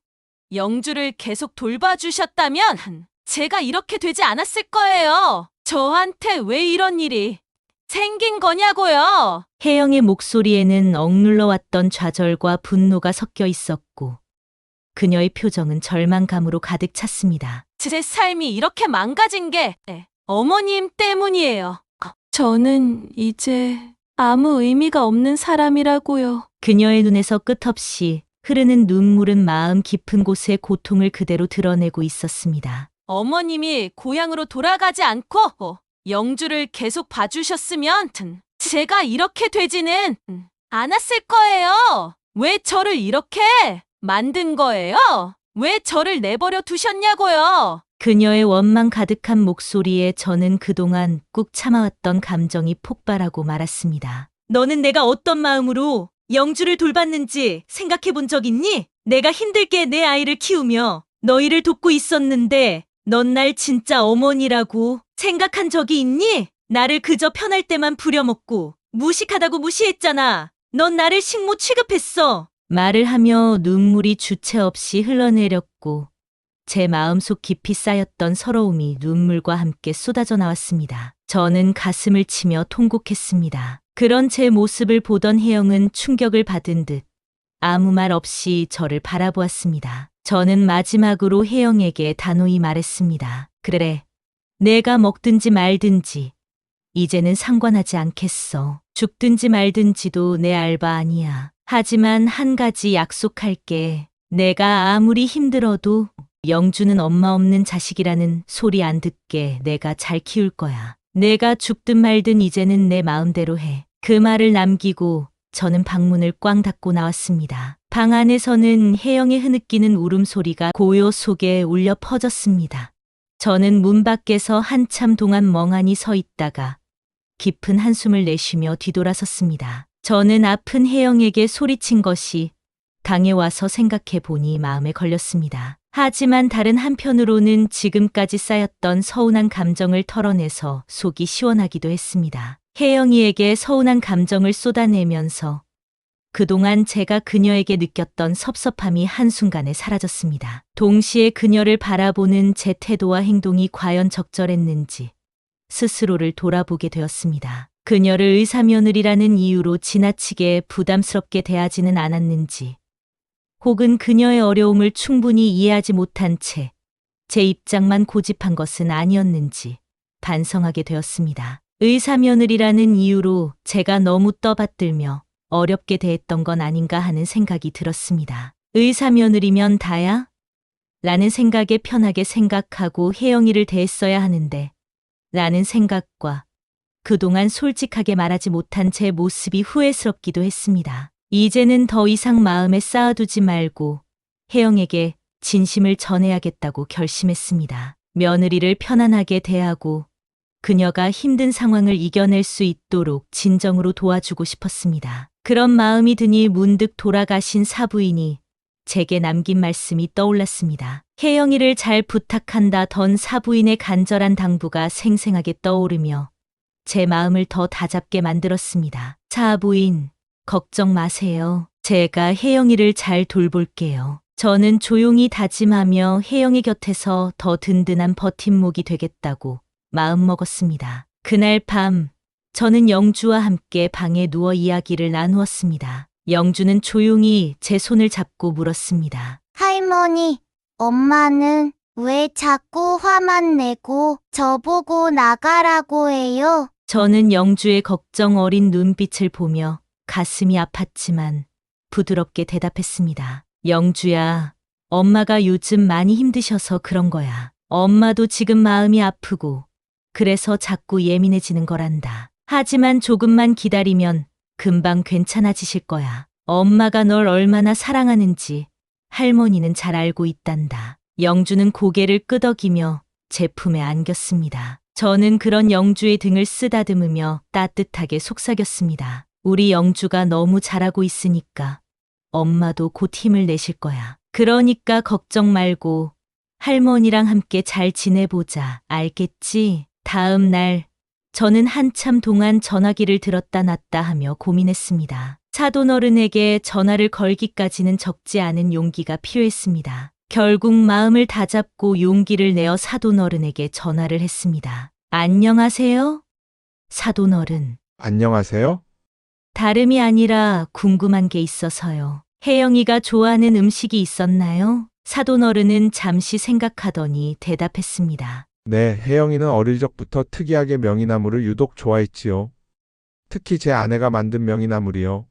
영주를 계속 돌봐주셨다면 제가 이렇게 되지 않았을 거예요. 저한테 왜 이런 일이 생긴 거냐고요. 혜영의 목소리에는 억눌러왔던 좌절과 분노가 섞여 있었고 그녀의 표정은 절망감으로 가득 찼습니다. 제 삶이 이렇게 망가진 게 어머님 때문이에요. 저는 이제 아무 의미가 없는 사람이라고요. 그녀의 눈에서 끝없이 흐르는 눈물은 마음 깊은 곳의 고통을 그대로 드러내고 있었습니다. 어머님이 고향으로 돌아가지 않고 영주를 계속 봐주셨으면 제가 이렇게 되지는 않았을 거예요. 왜 저를 이렇게 만든 거예요? 왜 저를 내버려 두셨냐고요? 그녀의 원망 가득한 목소리에 저는 그동안 꾹 참아왔던 감정이 폭발하고 말았습니다. 너는 내가 어떤 마음으로 영주를 돌봤는지 생각해 본 적 있니? 내가 힘들게 내 아이를 키우며 너희를 돕고 있었는데 넌 날 진짜 어머니라고 생각한 적이 있니? 나를 그저 편할 때만 부려먹고 무식하다고 무시했잖아. 넌 나를 식모 취급했어. 말을 하며 눈물이 주체 없이 흘러내렸고 제 마음속 깊이 쌓였던 서러움이 눈물과 함께 쏟아져 나왔습니다. 저는 가슴을 치며 통곡했습니다. 그런 제 모습을 보던 혜영은 충격을 받은 듯 아무 말 없이 저를 바라보았습니다. 저는 마지막으로 혜영에게 단호히 말했습니다. 그래, 내가 먹든지 말든지 이제는 상관하지 않겠어. 죽든지 말든지도 내 알바 아니야. 하지만 한 가지 약속할게. 내가 아무리 힘들어도 영주는 엄마 없는 자식이라는 소리 안 듣게 내가 잘 키울 거야. 내가 죽든 말든 이제는 내 마음대로 해. 그 말을 남기고 저는 방문을 꽝 닫고 나왔습니다. 방 안에서는 혜영의 흐느끼는 울음소리가 고요 속에 울려 퍼졌습니다. 저는 문 밖에서 한참 동안 멍하니 서 있다가 깊은 한숨을 내쉬며 뒤돌아섰습니다. 저는 아픈 혜영에게 소리친 것이 당에 와서 생각해 보니 마음에 걸렸습니다. 하지만 다른 한편으로는 지금까지 쌓였던 서운한 감정을 털어내서 속이 시원하기도 했습니다. 혜영이에게 서운한 감정을 쏟아내면서 그동안 제가 그녀에게 느꼈던 섭섭함이 한순간에 사라졌습니다. 동시에 그녀를 바라보는 제 태도와 행동이 과연 적절했는지 스스로를 돌아보게 되었습니다. 그녀를 의사며느리라는 이유로 지나치게 부담스럽게 대하지는 않았는지 혹은 그녀의 어려움을 충분히 이해하지 못한 채 제 입장만 고집한 것은 아니었는지 반성하게 되었습니다. 의사며느리라는 이유로 제가 너무 떠받들며 어렵게 대했던 건 아닌가 하는 생각이 들었습니다. 의사며느리면 다야? 라는 생각에 편하게 생각하고 혜영이를 대했어야 하는데 라는 생각과 그동안 솔직하게 말하지 못한 제 모습이 후회스럽기도 했습니다. 이제는 더 이상 마음에 쌓아두지 말고 혜영에게 진심을 전해야겠다고 결심했습니다. 며느리를 편안하게 대하고 그녀가 힘든 상황을 이겨낼 수 있도록 진정으로 도와주고 싶었습니다. 그런 마음이 드니 문득 돌아가신 사부인이 제게 남긴 말씀이 떠올랐습니다. 혜영이를 잘 부탁한다던 사부인의 간절한 당부가 생생하게 떠오르며 제 마음을 더 다잡게 만들었습니다. 사부인, 걱정 마세요. 제가 혜영이를 잘 돌볼게요. 저는 조용히 다짐하며 혜영이 곁에서 더 든든한 버팀목이 되겠다고 마음먹었습니다. 그날 밤, 저는 영주와 함께 방에 누워 이야기를 나누었습니다. 영주는 조용히 제 손을 잡고 물었습니다. 할머니, 엄마는 왜 자꾸 화만 내고 저보고 나가라고 해요? 저는 영주의 걱정 어린 눈빛을 보며 가슴이 아팠지만 부드럽게 대답했습니다. 영주야, 엄마가 요즘 많이 힘드셔서 그런 거야. 엄마도 지금 마음이 아프고 그래서 자꾸 예민해지는 거란다. 하지만 조금만 기다리면 금방 괜찮아지실 거야. 엄마가 널 얼마나 사랑하는지 할머니는 잘 알고 있단다. 영주는 고개를 끄덕이며 제 품에 안겼습니다. 저는 그런 영주의 등을 쓰다듬으며 따뜻하게 속삭였습니다. 우리 영주가 너무 잘하고 있으니까 엄마도 곧 힘을 내실 거야. 그러니까 걱정 말고 할머니랑 함께 잘 지내보자. 알겠지? 다음 날 저는 한참 동안 전화기를 들었다 놨다 하며 고민했습니다. 사돈어른에게 전화를 걸기까지는 적지 않은 용기가 필요했습니다. 결국 마음을 다잡고 용기를 내어 사돈어른에게 전화를 했습니다. 안녕하세요? 사돈어른. 안녕하세요? 다름이 아니라 궁금한 게 있어서요. 혜영이가 좋아하는 음식이 있었나요? 사돈어른은 잠시 생각하더니 대답했습니다. 네, 혜영이는 어릴 적부터 특이하게 명이나물을 유독 좋아했지요. 특히 제 아내가 만든 명이나물이요.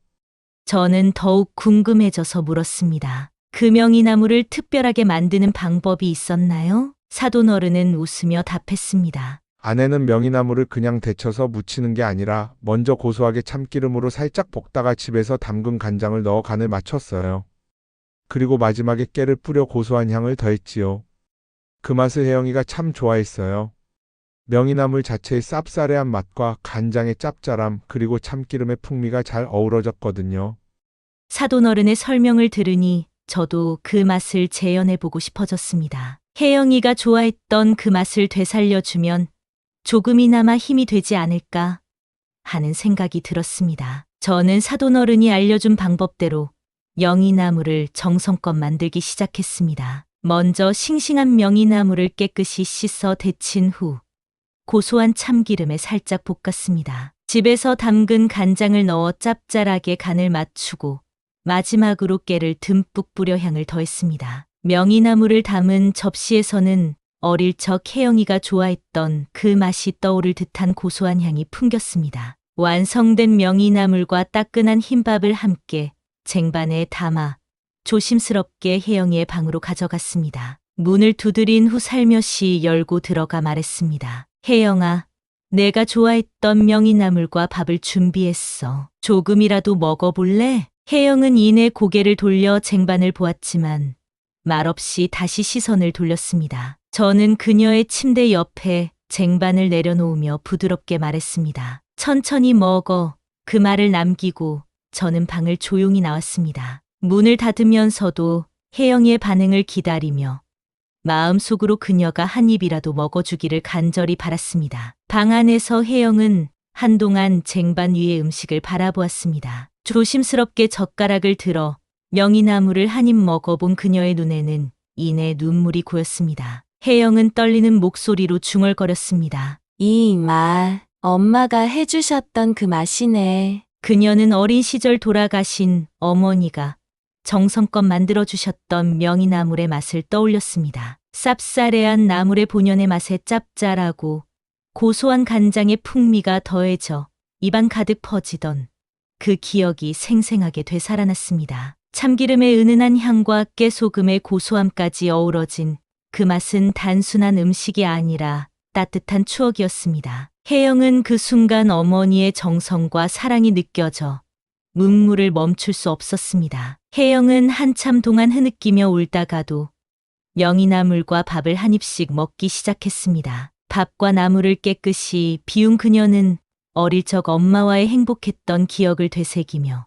저는 더욱 궁금해져서 물었습니다. 그 명이나물을 특별하게 만드는 방법이 있었나요? 사돈어른은 웃으며 답했습니다. 아내는 명이나물을 그냥 데쳐서 무치는 게 아니라 먼저 고소하게 참기름으로 살짝 볶다가 집에서 담근 간장을 넣어 간을 맞췄어요. 그리고 마지막에 깨를 뿌려 고소한 향을 더했지요. 그 맛을 혜영이가 참 좋아했어요. 명이나물 자체의 쌉싸래한 맛과 간장의 짭짤함 그리고 참기름의 풍미가 잘 어우러졌거든요. 사돈어른의 설명을 들으니 저도 그 맛을 재현해보고 싶어졌습니다. 혜영이가 좋아했던 그 맛을 되살려주면 조금이나마 힘이 되지 않을까 하는 생각이 들었습니다. 저는 사돈어른이 알려준 방법대로 명이나물을 정성껏 만들기 시작했습니다. 먼저 싱싱한 명이나물을 깨끗이 씻어 데친 후 고소한 참기름에 살짝 볶았습니다. 집에서 담근 간장을 넣어 짭짤하게 간을 맞추고 마지막으로 깨를 듬뿍 뿌려 향을 더했습니다. 명이나물을 담은 접시에서는 어릴 적 혜영이가 좋아했던 그 맛이 떠오를 듯한 고소한 향이 풍겼습니다. 완성된 명이나물과 따끈한 흰밥을 함께 쟁반에 담아 조심스럽게 혜영이의 방으로 가져갔습니다. 문을 두드린 후 살며시 열고 들어가 말했습니다. 혜영아, 내가 좋아했던 명이나물과 밥을 준비했어. 조금이라도 먹어볼래? 혜영은 이내 고개를 돌려 쟁반을 보았지만 말없이 다시 시선을 돌렸습니다. 저는 그녀의 침대 옆에 쟁반을 내려놓으며 부드럽게 말했습니다. 천천히 먹어. 그 말을 남기고 저는 방을 조용히 나왔습니다. 문을 닫으면서도 혜영이의 반응을 기다리며 마음속으로 그녀가 한 입이라도 먹어주기를 간절히 바랐습니다. 방 안에서 혜영은 한동안 쟁반 위의 음식을 바라보았습니다. 조심스럽게 젓가락을 들어 명이나물을 한 입 먹어본 그녀의 눈에는 이내 눈물이 고였습니다. 혜영은 떨리는 목소리로 중얼거렸습니다. 이 맛, 엄마가 해주셨던 그 맛이네. 그녀는 어린 시절 돌아가신 어머니가 정성껏 만들어주셨던 명이나물의 맛을 떠올렸습니다. 쌉싸래한 나물의 본연의 맛에 짭짤하고 고소한 간장의 풍미가 더해져 입안 가득 퍼지던 그 기억이 생생하게 되살아났습니다. 참기름의 은은한 향과 깨소금의 고소함까지 어우러진 그 맛은 단순한 음식이 아니라 따뜻한 추억이었습니다. 혜영은 그 순간 어머니의 정성과 사랑이 느껴져 눈물을 멈출 수 없었습니다. 혜영은 한참 동안 흐느끼며 울다가도 명이나물과 밥을 한 입씩 먹기 시작했습니다. 밥과 나물을 깨끗이 비운 그녀는 어릴 적 엄마와의 행복했던 기억을 되새기며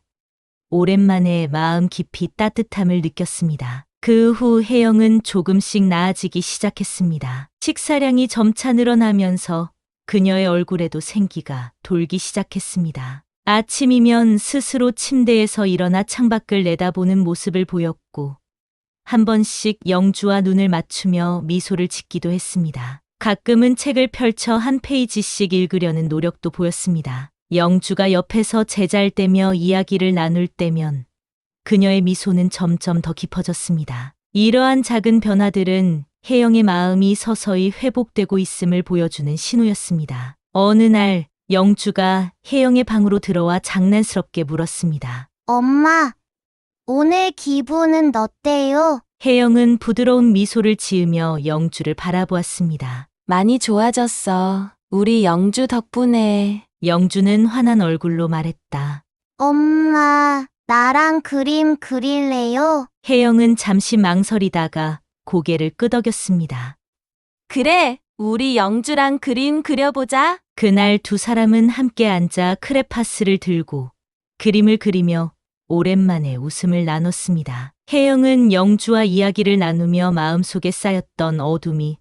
오랜만에 마음 깊이 따뜻함을 느꼈습니다. 그 후 혜영은 조금씩 나아지기 시작했습니다. 식사량이 점차 늘어나면서 그녀의 얼굴에도 생기가 돌기 시작했습니다. 아침이면 스스로 침대에서 일어나 창밖을 내다보는 모습을 보였고, 한 번씩 영주와 눈을 맞추며 미소를 짓기도 했습니다. 가끔은 책을 펼쳐 한 페이지씩 읽으려는 노력도 보였습니다. 영주가 옆에서 제잘대며 이야기를 나눌 때면 그녀의 미소는 점점 더 깊어졌습니다. 이러한 작은 변화들은 혜영의 마음이 서서히 회복되고 있음을 보여주는 신호였습니다. 어느 날 영주가 혜영의 방으로 들어와 장난스럽게 물었습니다. 엄마, 오늘 기분은 어때요? 혜영은 부드러운 미소를 지으며 영주를 바라보았습니다. 많이 좋아졌어. 우리 영주 덕분에. 영주는 화난 얼굴로 말했다. 엄마, 나랑 그림 그릴래요? 혜영은 잠시 망설이다가 고개를 끄덕였습니다. 그래, 우리 영주랑 그림 그려보자. 그날 두 사람은 함께 앉아 크레파스를 들고 그림을 그리며 오랜만에 웃음을 나눴습니다. 혜영은 영주와 이야기를 나누며 마음속에 쌓였던 어둠이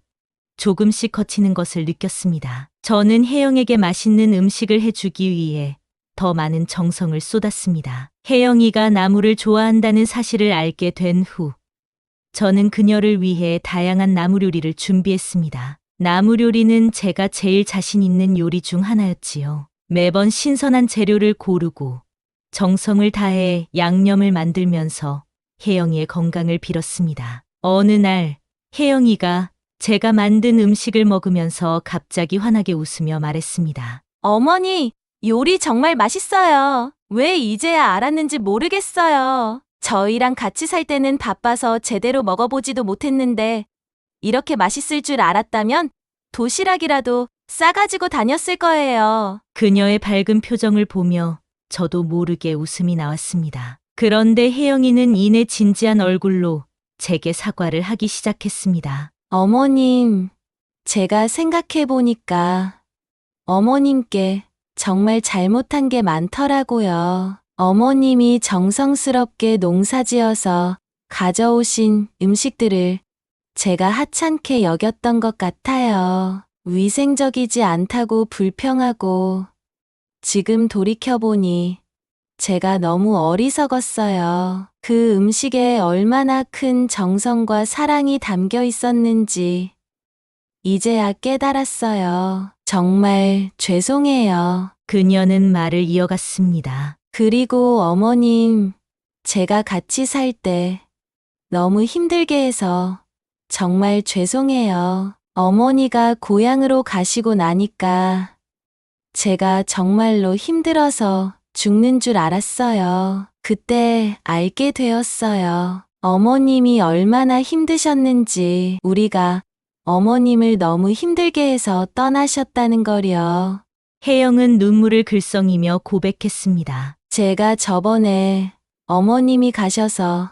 조금씩 걷히는 것을 느꼈습니다. 저는 혜영에게 맛있는 음식을 해주기 위해 더 많은 정성을 쏟았습니다. 혜영이가 나무를 좋아한다는 사실을 알게 된 후, 저는 그녀를 위해 다양한 나무 요리를 준비했습니다. 나무 요리는 제가 제일 자신 있는 요리 중 하나였지요. 매번 신선한 재료를 고르고 정성을 다해 양념을 만들면서 혜영이의 건강을 빌었습니다. 어느 날 혜영이가 제가 만든 음식을 먹으면서 갑자기 환하게 웃으며 말했습니다. 어머니, 요리 정말 맛있어요. 왜 이제야 알았는지 모르겠어요. 저희랑 같이 살 때는 바빠서 제대로 먹어보지도 못했는데 이렇게 맛있을 줄 알았다면 도시락이라도 싸가지고 다녔을 거예요. 그녀의 밝은 표정을 보며 저도 모르게 웃음이 나왔습니다. 그런데 혜영이는 이내 진지한 얼굴로 제게 사과를 하기 시작했습니다. 어머님, 제가 생각해보니까 어머님께 정말 잘못한 게 많더라고요. 어머님이 정성스럽게 농사지어서 가져오신 음식들을 제가 하찮게 여겼던 것 같아요. 위생적이지 않다고 불평하고 지금 돌이켜보니 제가 너무 어리석었어요. 그 음식에 얼마나 큰 정성과 사랑이 담겨 있었는지 이제야 깨달았어요. 정말 죄송해요. 그녀는 말을 이어갔습니다. 그리고 어머님, 제가 같이 살 때 너무 힘들게 해서 정말 죄송해요. 어머니가 고향으로 가시고 나니까 제가 정말로 힘들어서 죽는 줄 알았어요. 그때 알게 되었어요. 어머님이 얼마나 힘드셨는지 우리가 어머님을 너무 힘들게 해서 떠나셨다는 거려. 혜영은 눈물을 글썽이며 고백했습니다. 제가 저번에 어머님이 가셔서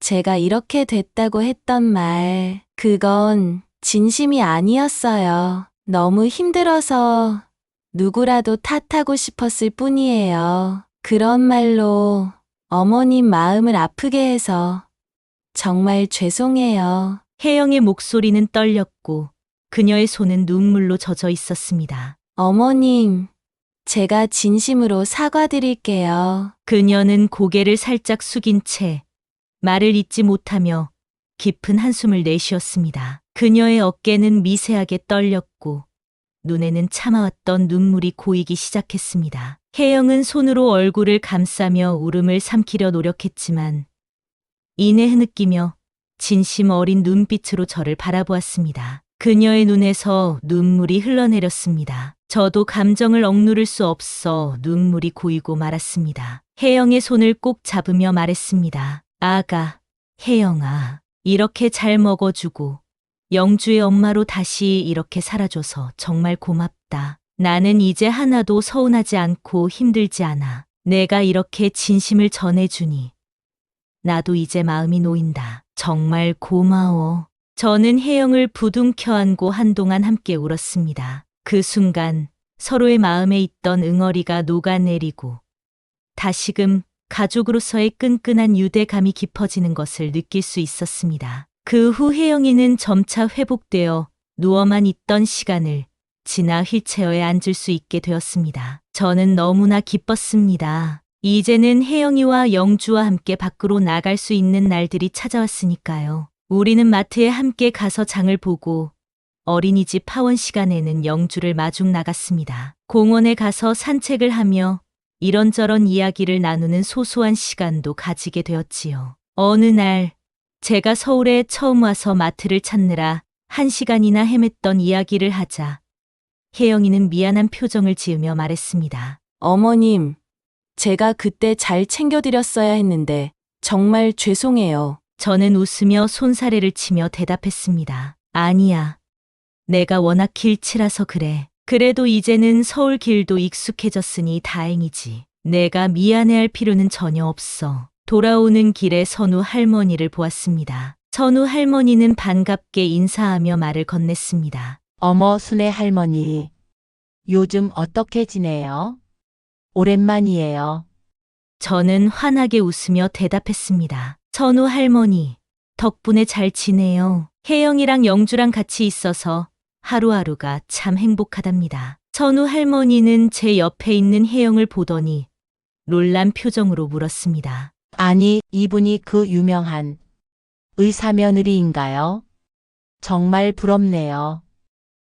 제가 이렇게 됐다고 했던 말, 그건 진심이 아니었어요. 너무 힘들어서 누구라도 탓하고 싶었을 뿐이에요. 그런 말로 어머님 마음을 아프게 해서 정말 죄송해요. 혜영의 목소리는 떨렸고 그녀의 손은 눈물로 젖어 있었습니다. 어머님, 제가 진심으로 사과드릴게요. 그녀는 고개를 살짝 숙인 채 말을 잇지 못하며 깊은 한숨을 내쉬었습니다. 그녀의 어깨는 미세하게 떨렸고 눈에는 참아왔던 눈물이 고이기 시작했습니다. 혜영은 손으로 얼굴을 감싸며 울음을 삼키려 노력했지만 이내 흐느끼며 진심 어린 눈빛으로 저를 바라보았습니다. 그녀의 눈에서 눈물이 흘러내렸습니다. 저도 감정을 억누를 수 없어 눈물이 고이고 말았습니다. 혜영의 손을 꼭 잡으며 말했습니다. 아가, 혜영아, 이렇게 잘 먹어주고 영주의 엄마로 다시 이렇게 살아줘서 정말 고맙다. 나는 이제 하나도 서운하지 않고 힘들지 않아. 내가 이렇게 진심을 전해주니 나도 이제 마음이 놓인다. 정말 고마워. 저는 혜영을 부둥켜 안고 한동안 함께 울었습니다. 그 순간 서로의 마음에 있던 응어리가 녹아내리고 다시금 가족으로서의 끈끈한 유대감이 깊어지는 것을 느낄 수 있었습니다. 그 후 혜영이는 점차 회복되어 누워만 있던 시간을 지나 휠체어에 앉을 수 있게 되었습니다. 저는 너무나 기뻤습니다. 이제는 혜영이와 영주와 함께 밖으로 나갈 수 있는 날들이 찾아왔으니까요. 우리는 마트에 함께 가서 장을 보고 어린이집 하원 시간에는 영주를 마중 나갔습니다. 공원에 가서 산책을 하며 이런저런 이야기를 나누는 소소한 시간도 가지게 되었지요. 어느 날 제가 서울에 처음 와서 마트를 찾느라 1시간이나 헤맸던 이야기를 하자 혜영이는 미안한 표정을 지으며 말했습니다. 어머님, 제가 그때 잘 챙겨드렸어야 했는데 정말 죄송해요. 저는 웃으며 손사래를 치며 대답했습니다. 아니야. 내가 워낙 길치라서 그래. 그래도 이제는 서울 길도 익숙해졌으니 다행이지. 내가 미안해할 필요는 전혀 없어. 돌아오는 길에 선우 할머니를 보았습니다. 선우 할머니는 반갑게 인사하며 말을 건넸습니다. 어머, 순애 할머니. 요즘 어떻게 지내요? 오랜만이에요. 저는 환하게 웃으며 대답했습니다. 선우 할머니, 덕분에 잘 지내요. 혜영이랑 영주랑 같이 있어서 하루하루가 참 행복하답니다. 선우 할머니는 제 옆에 있는 혜영을 보더니 놀란 표정으로 물었습니다. 아니, 이분이 그 유명한 의사 며느리인가요? 정말 부럽네요.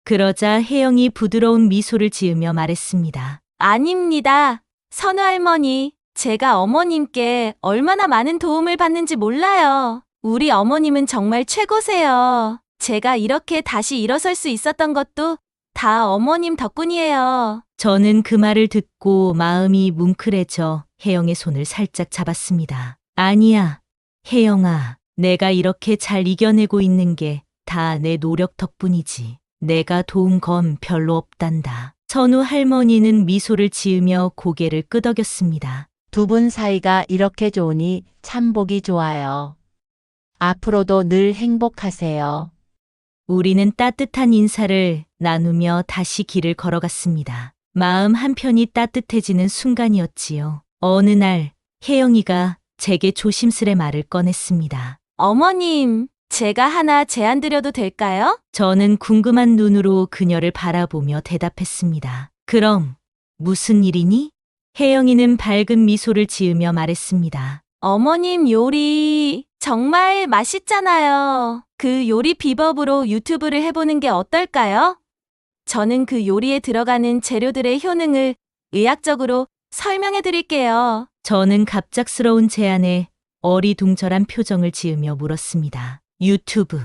그러자 혜영이 부드러운 미소를 지으며 말했습니다. 아닙니다. 선우 할머니, 제가 어머님께 얼마나 많은 도움을 받는지 몰라요. 우리 어머님은 정말 최고세요. 제가 이렇게 다시 일어설 수 있었던 것도 다 어머님 덕분이에요. 저는 그 말을 듣고 마음이 뭉클해져 혜영의 손을 살짝 잡았습니다. 아니야, 혜영아. 내가 이렇게 잘 이겨내고 있는 게 다 내 노력 덕분이지. 내가 도운 건 별로 없단다. 선우 할머니는 미소를 지으며 고개를 끄덕였습니다. 두 분 사이가 이렇게 좋으니 참 보기 좋아요. 앞으로도 늘 행복하세요. 우리는 따뜻한 인사를 나누며 다시 길을 걸어갔습니다. 마음 한편이 따뜻해지는 순간이었지요. 어느 날 혜영이가 제게 조심스레 말을 꺼냈습니다. 어머님, 제가 하나 제안 드려도 될까요? 저는 궁금한 눈으로 그녀를 바라보며 대답했습니다. 그럼 무슨 일이니? 혜영이는 밝은 미소를 지으며 말했습니다. 어머님 요리 정말 맛있잖아요. 그 요리 비법으로 유튜브를 해보는 게 어떨까요? 저는 그 요리에 들어가는 재료들의 효능을 의학적으로 설명해 드릴게요. 저는 갑작스러운 제안에 어리둥절한 표정을 지으며 물었습니다. 유튜브.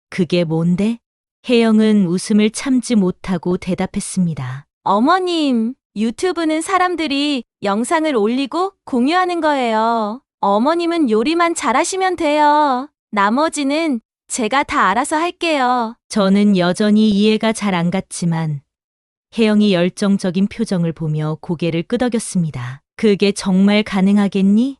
그게 뭔데? 혜영은 웃음을 참지 못하고 대답했습니다. 어머님, 유튜브는 사람들이 영상을 올리고 공유하는 거예요. 어머님은 요리만 잘하시면 돼요. 나머지는 제가 다 알아서 할게요. 저는 여전히 이해가 잘 안 갔지만 혜영이 열정적인 표정을 보며 고개를 끄덕였습니다. 그게 정말 가능하겠니?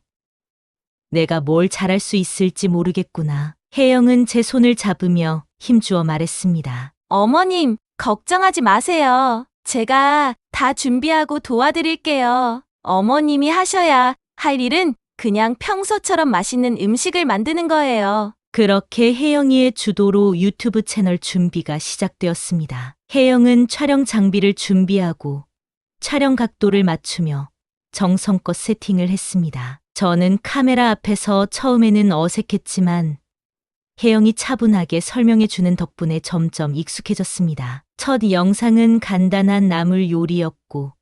내가 뭘 잘할 수 있을지 모르겠구나. 혜영은 제 손을 잡으며 힘주어 말했습니다. 어머님, 걱정하지 마세요. 제가 다 준비하고 도와드릴게요. 어머님이 하셔야 할 일은 그냥 평소처럼 맛있는 음식을 만드는 거예요. 그렇게 혜영이의 주도로 유튜브 채널 준비가 시작되었습니다. 혜영은 촬영 장비를 준비하고 촬영 각도를 맞추며 정성껏 세팅을 했습니다. 저는 카메라 앞에서 처음에는 어색했지만 혜영이 차분하게 설명해 주는 덕분에 점점 익숙해졌습니다. 첫 영상은 간단한 나물 요리였고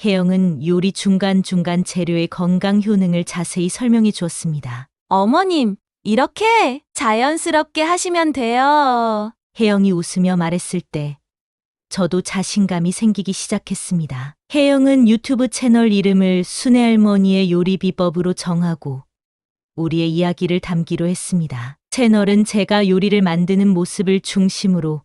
혜영은 요리 중간중간 재료의 건강 효능을 자세히 설명해 주었습니다. 어머님, 이렇게 자연스럽게 하시면 돼요. 혜영이 웃으며 말했을 때 저도 자신감이 생기기 시작했습니다. 혜영은 유튜브 채널 이름을 순애 할머니의 요리 비법으로 정하고 우리의 이야기를 담기로 했습니다. 채널은 제가 요리를 만드는 모습을 중심으로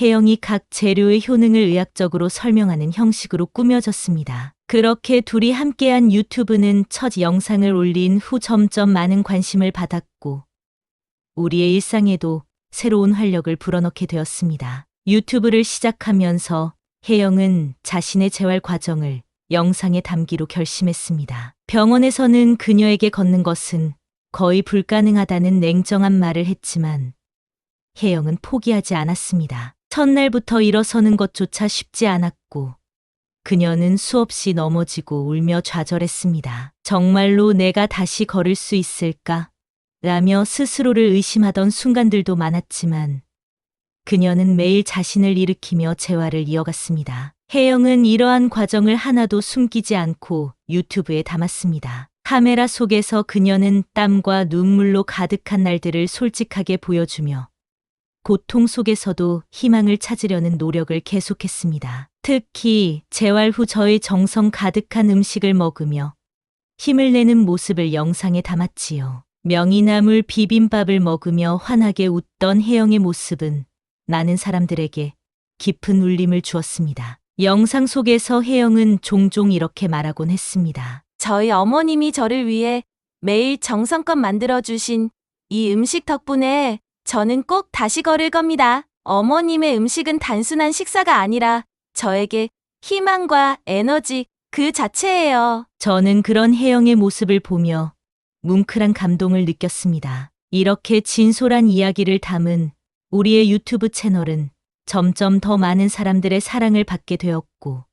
혜영이 각 재료의 효능을 의학적으로 설명하는 형식으로 꾸며졌습니다. 그렇게 둘이 함께한 유튜브는 첫 영상을 올린 후 점점 많은 관심을 받았고 우리의 일상에도 새로운 활력을 불어넣게 되었습니다. 유튜브를 시작하면서 혜영은 자신의 재활 과정을 영상에 담기로 결심했습니다. 병원에서는 그녀에게 걷는 것은 거의 불가능하다는 냉정한 말을 했지만 혜영은 포기하지 않았습니다. 첫날부터 일어서는 것조차 쉽지 않았고 그녀는 수없이 넘어지고 울며 좌절했습니다. 정말로 내가 다시 걸을 수 있을까? 라며 스스로를 의심하던 순간들도 많았지만 그녀는 매일 자신을 일으키며 재활을 이어갔습니다. 혜영은 이러한 과정을 하나도 숨기지 않고 유튜브에 담았습니다. 카메라 속에서 그녀는 땀과 눈물로 가득한 날들을 솔직하게 보여주며 고통 속에서도 희망을 찾으려는 노력을 계속했습니다. 특히 재활 후 저의 정성 가득한 음식을 먹으며 힘을 내는 모습을 영상에 담았지요. 명이나물 비빔밥을 먹으며 환하게 웃던 혜영의 모습은 많은 사람들에게 깊은 울림을 주었습니다. 영상 속에서 혜영은 종종 이렇게 말하곤 했습니다. 저희 어머님이 저를 위해 매일 정성껏 만들어주신 이 음식 덕분에 저는 꼭 다시 걸을 겁니다. 어머님의 음식은 단순한 식사가 아니라 저에게 희망과 에너지 그 자체예요. 저는 그런 혜영의 모습을 보며 뭉클한 감동을 느꼈습니다. 이렇게 진솔한 이야기를 담은 우리의 유튜브 채널은 점점 더 많은 사람들의 사랑을 받게 되었고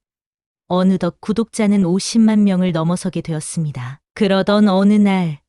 어느덧 구독자는 50만 명을 넘어서게 되었습니다. 그러던 어느 날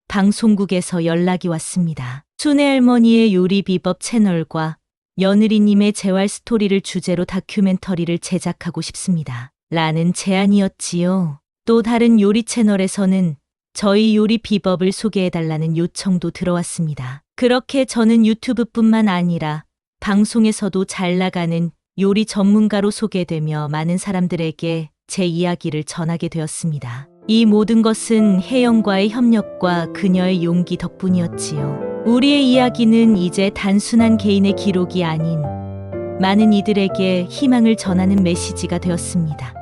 방송국에서 연락이 왔습니다. 순애 할머니의 요리 비법 채널과 며느리님의 재활 스토리를 주제로 다큐멘터리를 제작하고 싶습니다. 라는 제안이었지요. 또 다른 요리 채널에서는 저희 요리 비법을 소개해달라는 요청도 들어왔습니다. 그렇게 저는 유튜브뿐만 아니라 방송에서도 잘 나가는 요리 전문가로 소개되며 많은 사람들에게 제 이야기를 전하게 되었습니다. 이 모든 것은 혜영과의 협력과 그녀의 용기 덕분이었지요. 우리의 이야기는 이제 단순한 개인의 기록이 아닌 많은 이들에게 희망을 전하는 메시지가 되었습니다.